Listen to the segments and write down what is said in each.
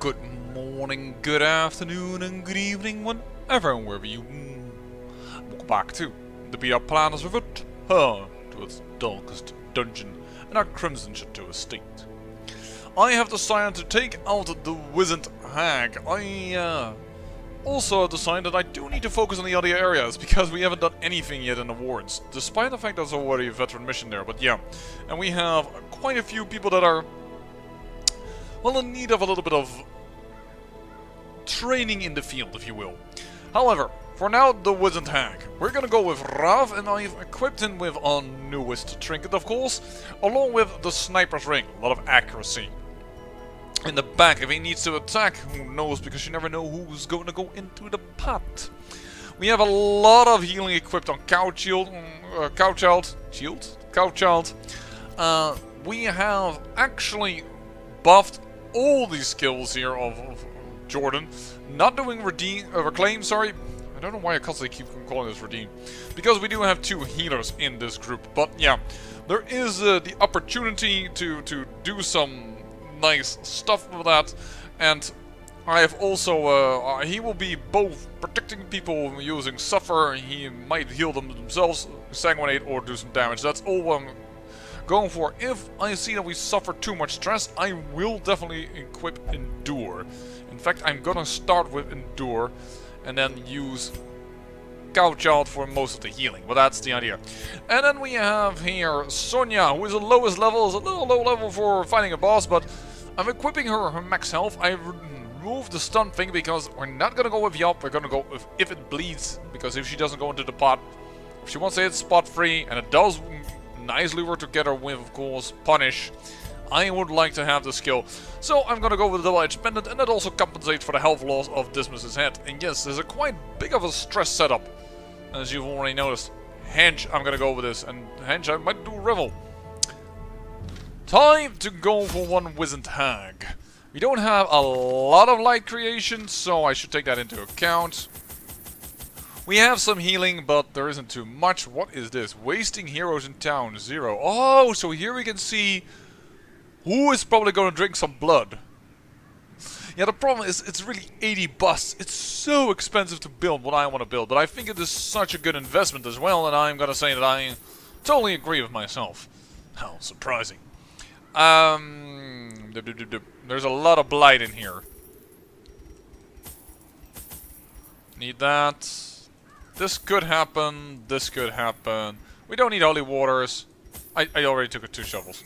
Good morning, good afternoon, and good evening, whenever and wherever you walk back to the beat up planet's return to its darkest dungeon in our Crimson Chateau estate. I have decided to take out the Wizened Hag. I also have decided that I do need to focus on the other areas because we haven't done anything yet in the wards, despite the fact there's already a veteran mission there. But yeah, and we have quite a few people that are, well, in need of a little bit of training in the field, if you will. However, for now, the Wizened Hag. We're gonna go with Rav, and I've equipped him with our newest trinket, of course, along with the Sniper's Ring. A lot of accuracy. In the back, if he needs to attack, who knows, because you never know who's going to go into the pot. We have a lot of healing equipped on Cowchild. We have actually buffed all these skills here of Jordan. Not doing reclaim, sorry. I don't know why I constantly keep calling this redeem. Because we do have two healers in this group. But yeah, there is the opportunity to do some nice stuff with that. And I have also, he will be both protecting people using Suffer. He might heal them themselves, Sanguinate, or do some damage. That's all I'm going for. If I see that we suffer too much stress, I will definitely equip Endure. In fact, I'm gonna start with Endure and then use Cowchild for most of the healing, but that's the idea. And then we have here Sonia, who is the lowest level, is a little low level for fighting a boss, but I'm equipping her max health. I removed the stun thing because we're not gonna go with Yop, we're gonna go with if it bleeds, because if she doesn't go into the pot, if she wants to hit spot free, and it does nicely work together with, of course, Punish, I would like to have the skill. So I'm gonna go with the double-edged pendant, and that also compensates for the health loss of Dismas's head. And yes, there's a quite big of a stress setup, as you've already noticed. Henge, I'm gonna go with this, and Henge, I might do Revel. Time to go for one Wizened Hag. We don't have a lot of light creation, so I should take that into account. We have some healing, but there isn't too much. What is this? Wasting heroes in town, 0. Oh, so here we can see who is probably going to drink some blood. Yeah, the problem is it's really 80 bucks. It's so expensive to build what I want to build, but I think it is such a good investment as well, and I'm going to say that I totally agree with myself. How surprising. There's a lot of blight in here. Need that. This could happen. This could happen. We don't need holy waters. I already took 2 shovels.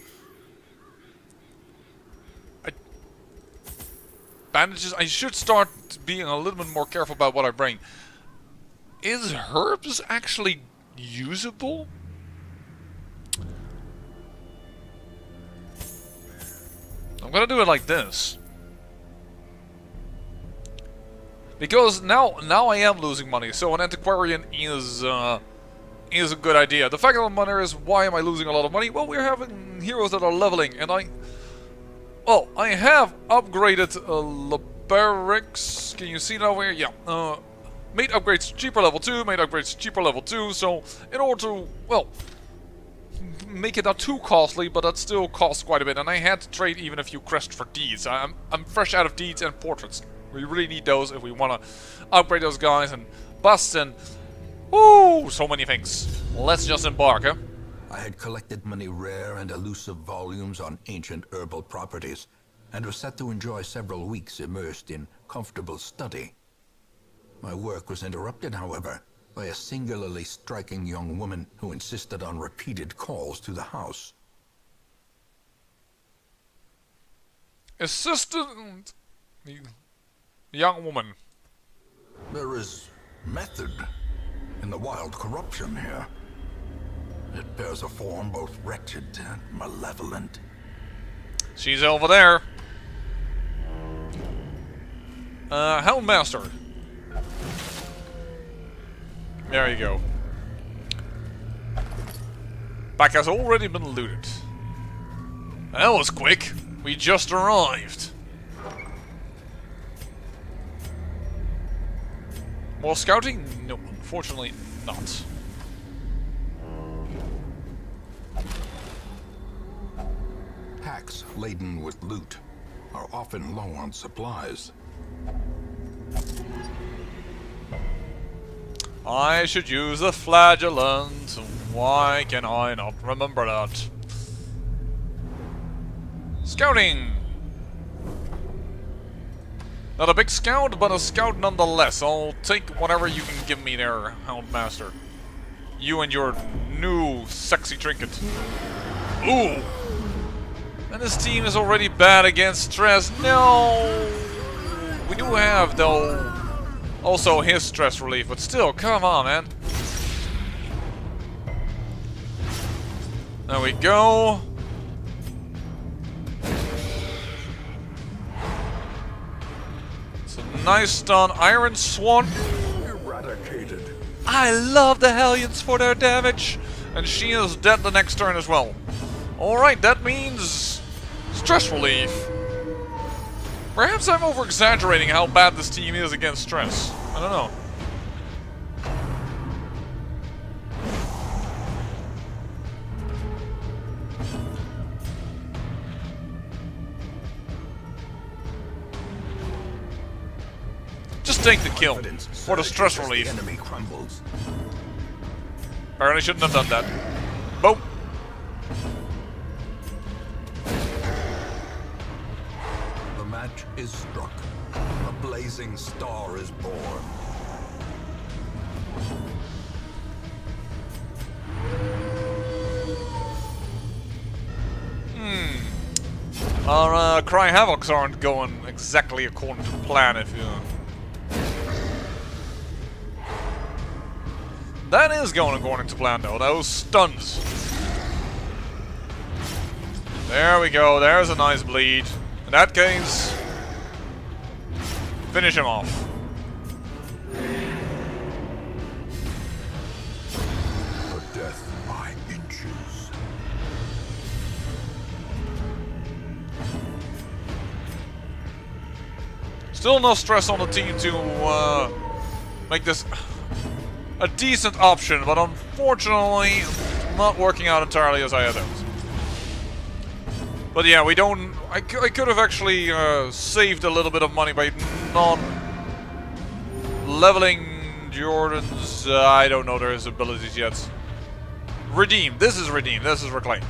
Bandages. I should start being a little bit more careful about what I bring. Is herbs actually usable? I'm gonna do it like this. Because now I am losing money, so an antiquarian is a good idea. The fact of the matter is, why am I losing a lot of money? Well, we're having heroes that are leveling, and I have upgraded Liberix. Can you see that over here? Yeah. Made upgrades cheaper level 2, made upgrades cheaper level 2, so in order to, well, make it not too costly, but that still costs quite a bit, and I had to trade even a few crests for deeds. I'm fresh out of deeds and portraits. We really need those if we want to upgrade those guys and busts and, woo, so many things. Let's just embark, huh? I had collected many rare and elusive volumes on ancient herbal properties, and was set to enjoy several weeks immersed in comfortable study. My work was interrupted, however, by a singularly striking young woman who insisted on repeated calls to the house. Assistant, the young woman. There is method in the wild corruption here. It bears a form both wretched and malevolent. She's over there. Helmmaster. There you go. Back has already been looted. That was quick. We just arrived. More scouting? No, unfortunately not. Packs laden with loot. are often low on supplies. I should use a flagellant. Why can I not remember that? Scouting! Not a big scout, but a scout nonetheless. I'll take whatever you can give me there, Houndmaster. You and your new sexy trinket. Ooh! And this team is already bad against stress. No! We do have, though, also his stress relief, but still, come on, man. There we go. It's a nice stun. Iron Swan. Eradicated. I love the Hellions for their damage. And she is dead the next turn as well. Alright, that means stress relief. Perhaps I'm over-exaggerating how bad this team is against stress. I don't know. Just take the kill for the stress relief. The enemy crumbles. Apparently shouldn't have done that. Boom. The match is struck. A blazing star is born. Our Cry Havocs aren't going exactly according to plan, if you... That is going according to plan, though. Those stuns. There we go. There's a nice bleed. In that case, finish him off. For death by inches. Still no stress on the team to make this a decent option, but unfortunately not working out entirely as I had hoped. But yeah, we don't... I could have actually saved a little bit of money by not leveling Jordan's... I don't know his abilities yet. Redeem. This is Redeem. This is Reclaim.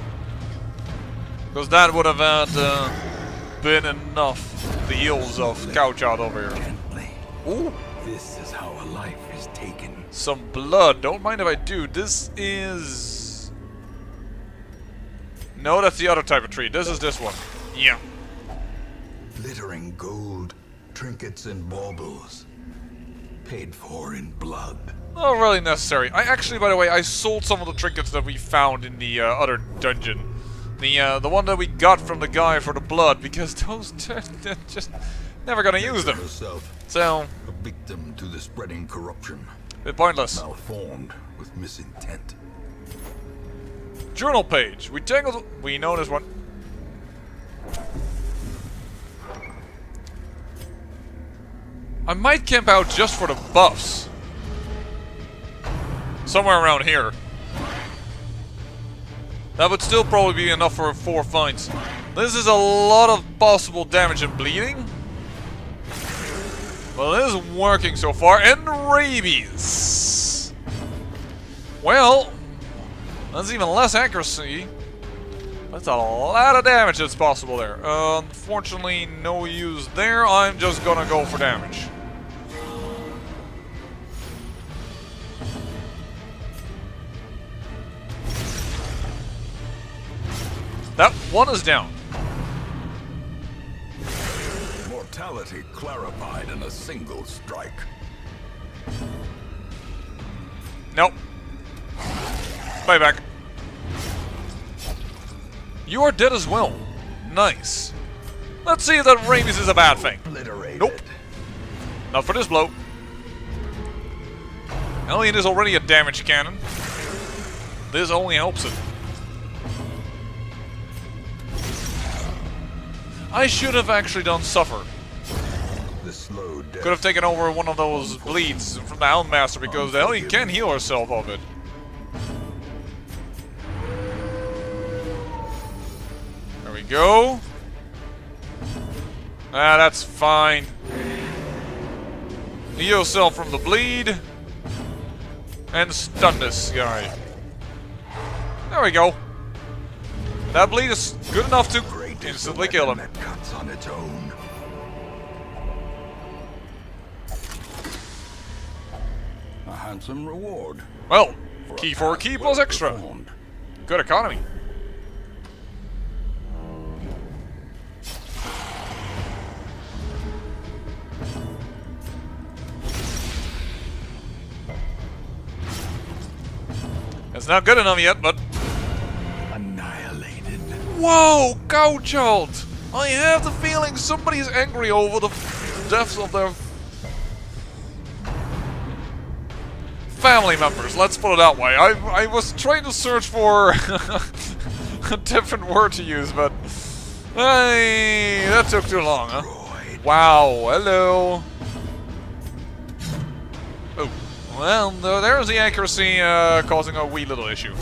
Because that would have had been enough the heals of Couch out over here. Gently. Ooh. This is how a life is taken. Some blood. Don't mind if I do. This is... No, that's the other type of tree. This is this one. Yeah. Glittering gold, trinkets and baubles. Paid for in blood. Not really necessary. I actually, by the way, I sold some of the trinkets that we found in the other dungeon. The one that we got from the guy for the blood, because those they're just never gonna use them. Herself, So, a victim to the spreading corruption. bit pointless. Malformed with misintent. Journal page. We know this one. I might camp out just for the buffs. Somewhere around here. That would still probably be enough for 4 fights. This is a lot of possible damage and bleeding. Well, it is working so far. And rabies. Well, that's even less accuracy. That's a lot of damage that's possible there. Unfortunately, no use there. I'm just gonna go for damage. That one is down. Mortality clarified in a single strike. Nope. Playback. You are dead as well. Nice. Let's see if that rabies is a bad thing. Obliterated. Nope. Not for this blow. Elliot is already a damage cannon. This only helps it. I should have actually done Suffer. The slow death. Could have taken over one of those bleeds from the Houndmaster because the Elliot can heal herself of it. There we go. Ah, that's fine. Heal yourself from the bleed. And stun this guy. There we go. That bleed is good enough to instantly kill him. That cuts on its own. A handsome reward. Well, key for a key plus extra. Good economy. It's not good enough yet, but... Annihilated. Whoa, Cowchild! I have the feeling somebody's angry over the deaths of their family members, let's put it that way. I was trying to search for a different word to use, but... Hey, that took too long, huh? Wow, hello. Oh. Well, there's the accuracy causing a wee little issue.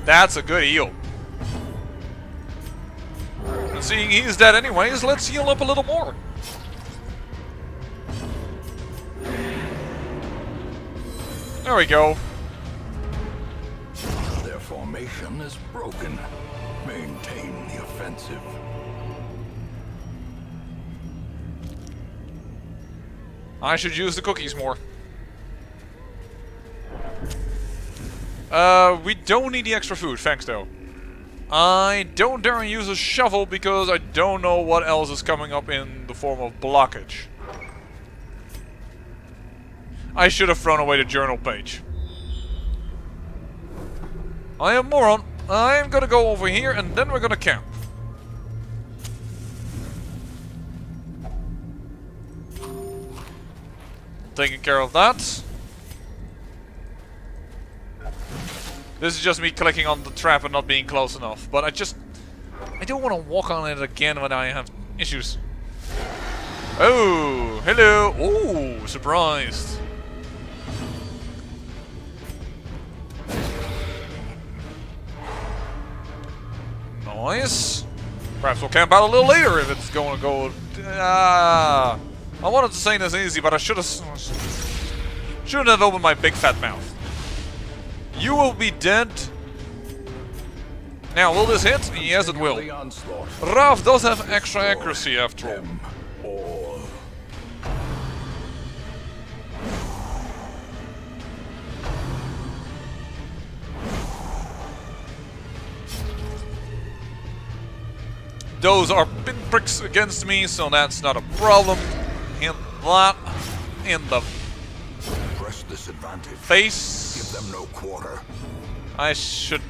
That's a good heal. And seeing he's dead anyways, let's heal up a little more. There we go. Their formation is broken. Maintain the offensive. I should use the cookies more. We don't need the extra food, thanks though. I don't dare use a shovel because I don't know what else is coming up in the form of blockage. I should have thrown away the journal page. I am a moron. I'm gonna go over here and then we're gonna camp. Taking care of that. This is just me clicking on the trap and not being close enough. But I don't want to walk on it again when I have issues. Oh, hello. Oh, surprised. Nice. Perhaps we'll camp out a little later if it's going to go... I wanted to say this easy, but I shouldn't have opened my big fat mouth. You will be dead. Now, will this hit? Yes, it will. Raf does have extra accuracy after all. Those are pinpricks against me, so that's not a problem. Hit that in the disadvantage. Face. Give them no quarter. I should...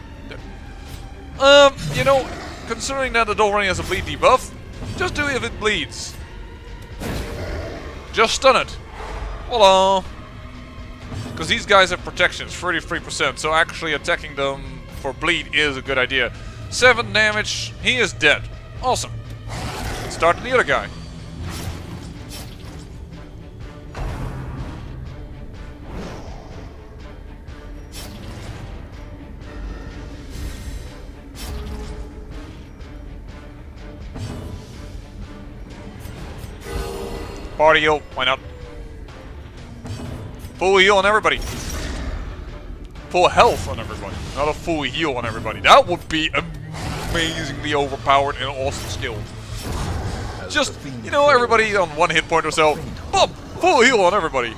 you know, considering that the Dolrain has a bleed debuff, just do it if it bleeds. Just stun it. Voila. Because these guys have protections, 33%, so actually attacking them for bleed is a good idea. 7 damage, he is dead. Awesome. Let's start the other guy. Party heal, why not? Full heal on everybody. Full health on everybody, not a full heal on everybody. That would be amazingly overpowered and awesome skill. Just, you know, everybody on 1 hit point or so. Boom! Full heal on everybody.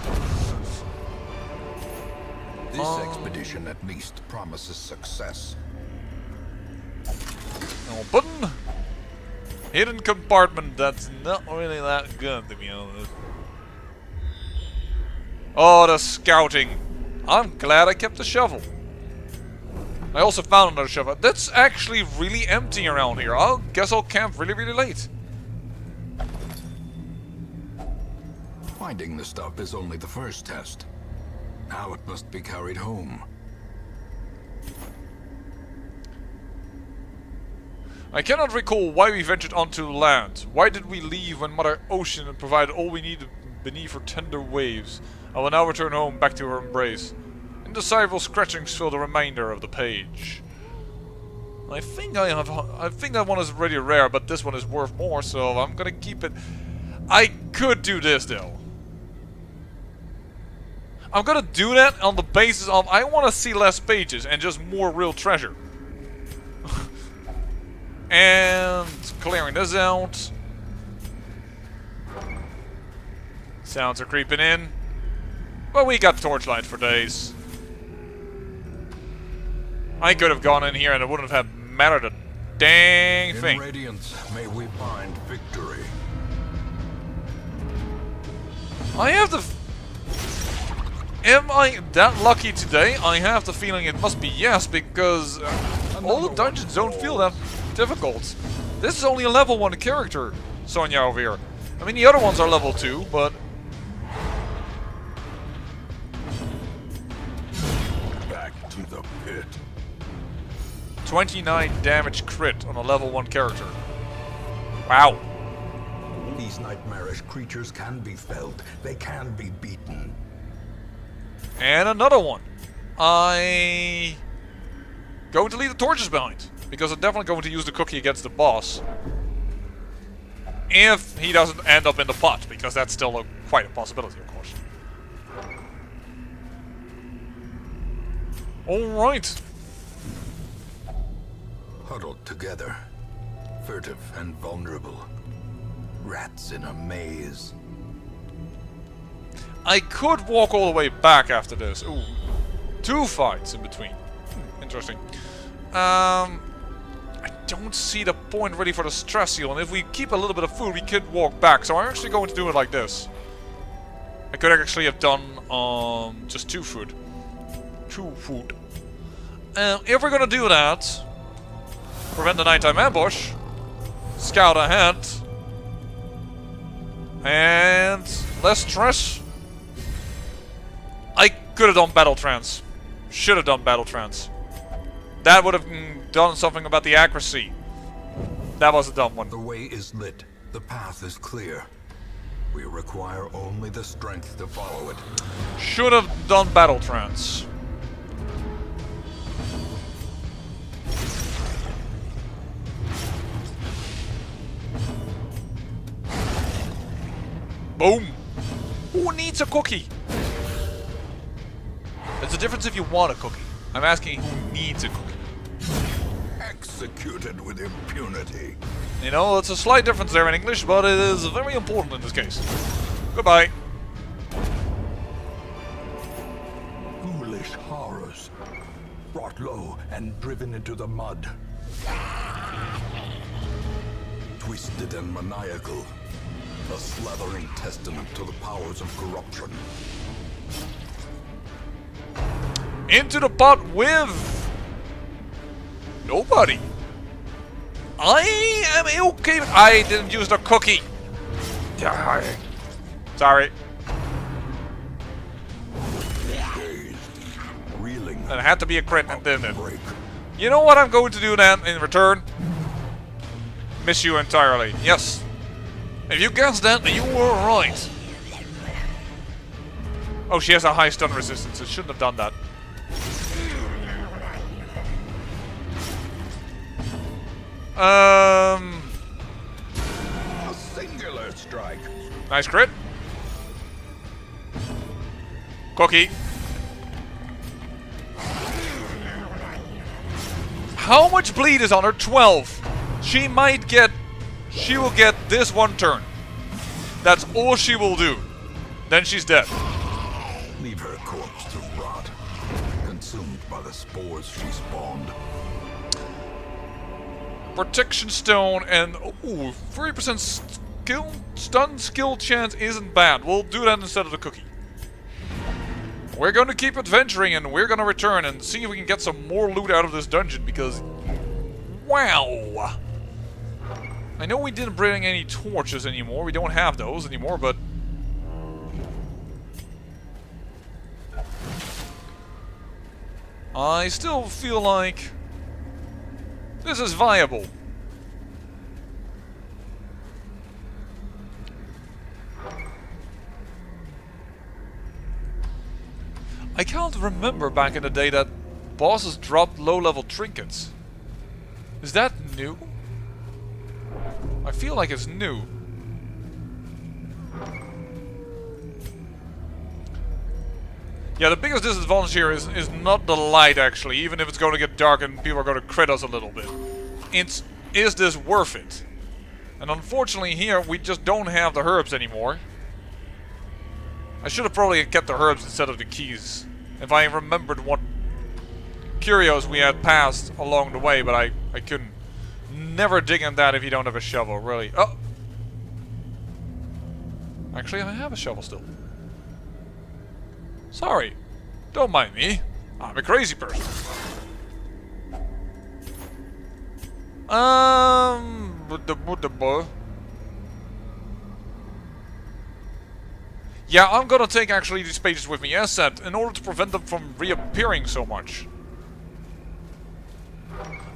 This expedition at least promises success. Open. Hidden compartment, that's not really that good, to be honest. Oh, the scouting. I'm glad I kept the shovel. I also found another shovel. That's actually really empty around here. I guess I'll camp really, really late. Finding the stuff is only the first test. Now it must be carried home. I cannot recall why we ventured onto land. Why did we leave when Mother Ocean had provided all we needed beneath her tender waves? I will now return home, back to her embrace. Indecipherable scratchings fill the remainder of the page. I think that one is already rare, but this one is worth more, so I'm gonna keep it. I could do this though. I'm gonna do that on the basis of I want to see less pages and just more real treasure. And clearing this out. Sounds are creeping in. But we got torchlight for days. I could have gone in here and it wouldn't have mattered a dang thing. In Radiance, may we find victory. I have the... Am I that lucky today? I have the feeling it must be yes, because all the dungeons don't feel that difficult. This is only a level 1 character, Sonya over here. I mean, the other ones are level 2, but... Back to the pit. 29 damage crit on a level 1 character. Wow. These nightmarish creatures can be felled. They can be beaten. And another one. I... going to leave the torches behind. Because I'm definitely going to use the cookie against the boss. If he doesn't end up in the pot. Because that's still quite a possibility, of course. Alright. Huddled together. Furtive and vulnerable. Rats in a maze. I could walk all the way back after this. Ooh. 2 fights in between. Interesting. I don't see the point really for the stress heal. And if we keep a little bit of food, we could walk back. So I'm actually going to do it like this. I could actually have done just 2 food. 2 food. If we're going to do that, prevent the nighttime ambush, scout ahead, and less stress. I could have done battle trance. Should have done battle trance. That would have done something about the accuracy. That was a dumb one. The way is lit. The path is clear. We require only the strength to follow it. Should have done battle trance. Boom! Who needs a cookie? There's a difference if you want a cookie. I'm asking who needs a cookie. Executed with impunity. You know, it's a slight difference there in English, but it is very important in this case. Goodbye. Foolish horrors. Brought low and driven into the mud. Twisted and maniacal. A slathering testament to the powers of corruption. Into the pot with... nobody. I am okay. I didn't use the cookie. Sorry. Reeling. It had to be a crit and then it. You know what I'm going to do then in return? Miss you entirely. Yes. If you guessed that, you were right. Oh, she has a high stun resistance. It shouldn't have done that. A singular strike. Nice crit. Cookie. How much bleed is on her? 12. She might get... she will get this one turn. That's all she will do. Then she's dead. Leave her corpse to rot. Consumed by the spores she spawned. Protection stone and... ooh, 3% skill... stun skill chance isn't bad. We'll do that instead of the cookie. We're going to keep adventuring and we're going to return and see if we can get some more loot out of this dungeon because... wow! I know we didn't bring any torches anymore. We don't have those anymore, but... I still feel like... this is viable. I can't remember back in the day that bosses dropped low-level trinkets. Is that new? I feel like it's new. Yeah, the biggest disadvantage here is not the light, actually, even if it's going to get dark and people are going to crit us a little bit. It's, is this worth it? And unfortunately here, we just don't have the herbs anymore. I should have probably kept the herbs instead of the keys, if I remembered what curios we had passed along the way, but I couldn't. Never dig in that if you don't have a shovel, really. Oh! Actually, I have a shovel still. Sorry. Don't mind me. I'm a crazy person. Yeah, I'm gonna take actually these pages with me, as said, in order to prevent them from reappearing so much.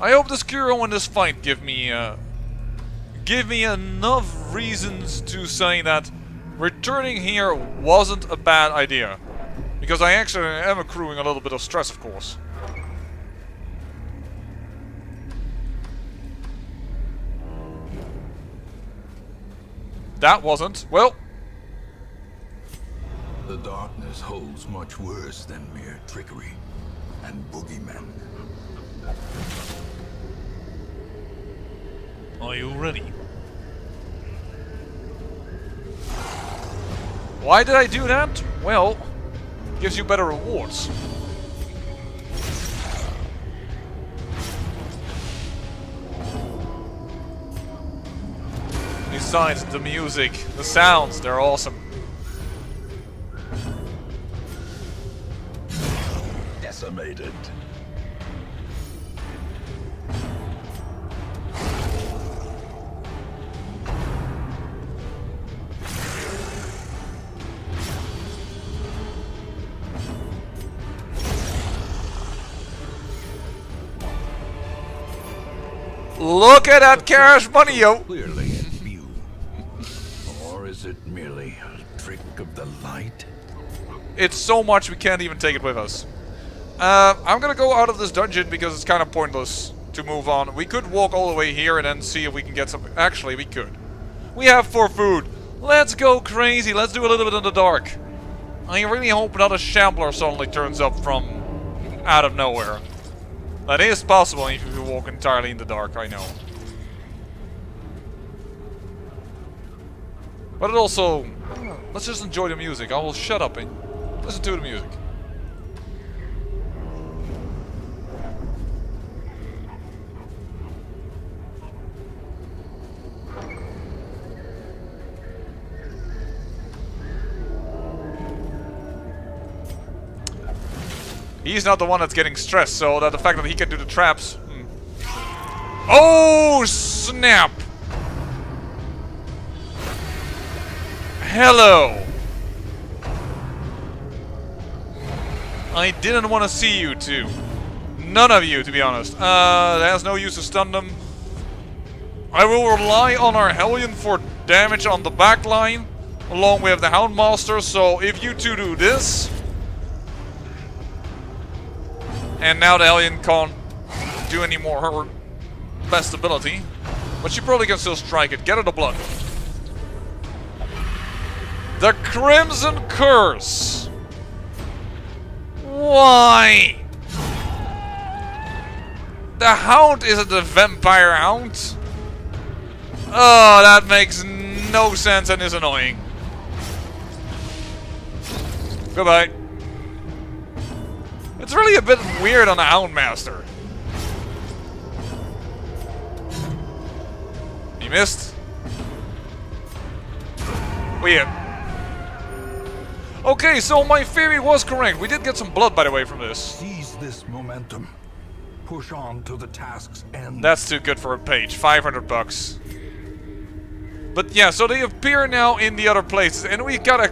I hope this curio and this fight give me enough reasons to say that returning here wasn't a bad idea. Because I actually am accruing a little bit of stress, of course. That wasn't. Well. The darkness holds much worse than mere trickery and boogeymen. Are you ready? Why did I do that? Well, gives you better rewards. Besides, the music, the sounds, they're awesome. Decimated. Look at that cash money, yo! Clearly in view. Or is it merely a trick of the light? It's so much we can't even take it with us. I'm gonna go out of this dungeon because it's kind of pointless to move on. We could walk all the way here and then see if we can get some... Actually, we could. We have 4 food. Let's go crazy. Let's do a little bit in the dark. I really hope not a shambler suddenly turns up from out of nowhere. That is possible if you walk entirely in the dark, I know. But it also... Let's just enjoy the music. I will shut up and listen to the music. He's not the one that's getting stressed, so that the fact that he can do the traps... Oh, snap! Hello! I didn't want to see you two. None of you, to be honest. There's no use to stun them. I will rely on our Hellion for damage on the back line, along with the Houndmaster, so if you two do this... And now the Hellion can't do any more her best ability. But she probably can still strike it. Get her the blood. The Crimson Curse! Why? The Hound isn't a vampire hound. Oh, that makes no sense and is annoying. Goodbye. It's really a bit weird on the Houndmaster. He missed. Weird. Okay, so my theory was correct. We did get some blood, by the way, from this. Seize this momentum. Push on to the task's end. That's too good for a page. 500 bucks. But yeah, so they appear now in the other places, and we got a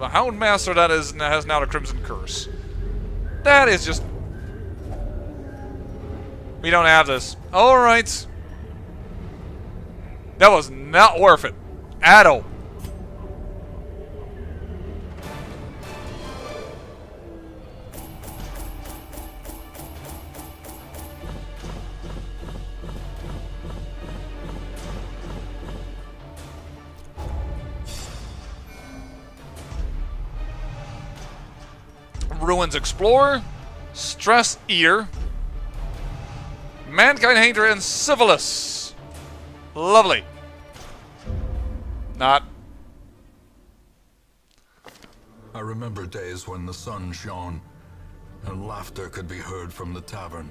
Houndmaster that has now the Crimson Curse. That is just... We don't have this. Alright. That was not worth it. At all. Ruins Explorer, Stress Eater, Mankind Hater, and Civilus. Lovely. Not. I remember days when the sun shone and laughter could be heard from the tavern.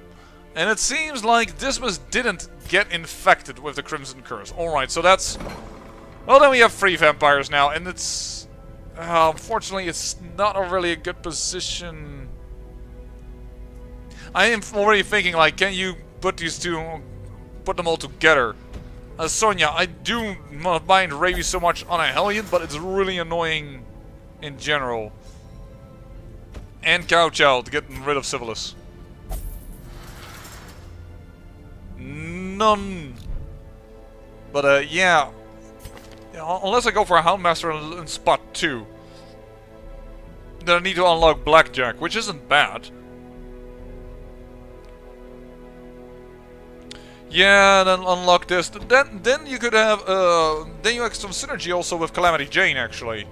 And it seems like Dismas didn't get infected with the Crimson Curse. Alright, so that's... Well, then we have 3 vampires now, and it's... unfortunately, it's not really a good position. I am already thinking, like, can you put these two... put them all together? Sonia, I do not mind Ravi so much on a Hellion, but it's really annoying in general. And Cowchild, getting rid of Civilus. None. But, yeah. Unless I go for a Houndmaster in spot 2. Then I need to unlock Blackjack, which isn't bad. Yeah, then unlock this. Then you could have, then you have some synergy also with Calamity Jane, actually.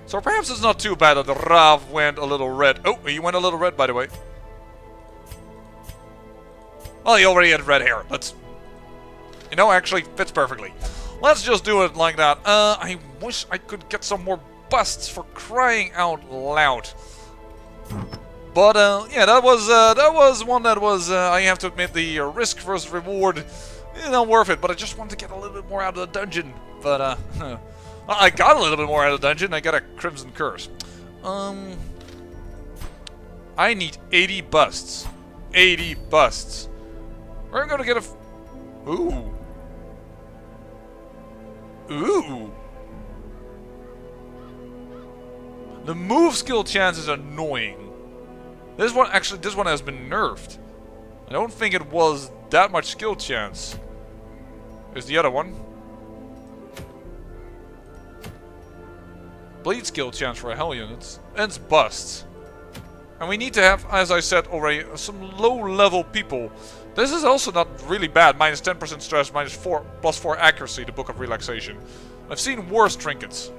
So perhaps it's not too bad that Rav went a little red. Oh, he went a little red, by the way. Well, he already had red hair. Let's... You know, actually fits perfectly. Let's just do it like that. I wish I could get some more busts, for crying out loud. But, yeah, that was one that was, I have to admit, the risk versus reward, not worth it. But I just wanted to get a little bit more out of the dungeon. But, I got a little bit more out of the dungeon. I got a Crimson Curse. I need 80 busts. 80 busts. We're gonna get a... Ooh. Ooh. The move skill chance is annoying. This one, actually, this one has been nerfed. I don't think it was that much skill chance. There's the other one. Bleed skill chance for a Hellion. It's busts. And we need to have, as I said already, some low-level people. This is also not really bad. Minus 10% stress, plus 4 accuracy, the Book of Relaxation. I've seen worse trinkets.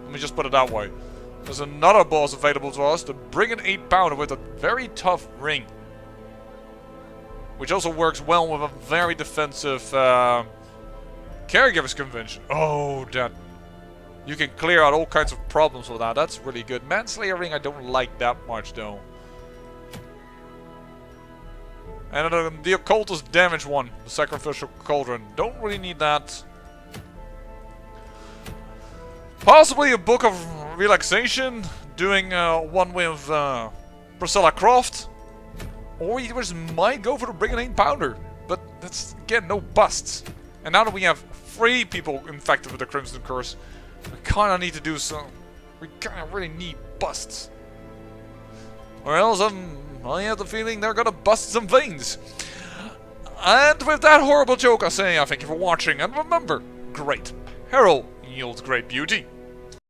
Let me just put it that way. There's another boss available to us, the Brigand 8-pounder with a very tough ring. Which also works well with a very defensive Caregiver's Convention. Oh, that... You can clear out all kinds of problems with that. That's really good. Manslayer ring I don't like that much, though. And the Occultist damage one, the Sacrificial Cauldron. Don't really need that. Possibly a Book of Relaxation, doing one with Priscilla Croft. Or we just might go for the Brigand 8-pounder. But that's, again, no busts. And now that we have 3 people infected with the Crimson Curse, we kinda need to do some... We kinda really need busts. Or else I have the feeling they're gonna bust some veins. And with that horrible joke, I say thank you for watching, and remember, great peril yields great beauty.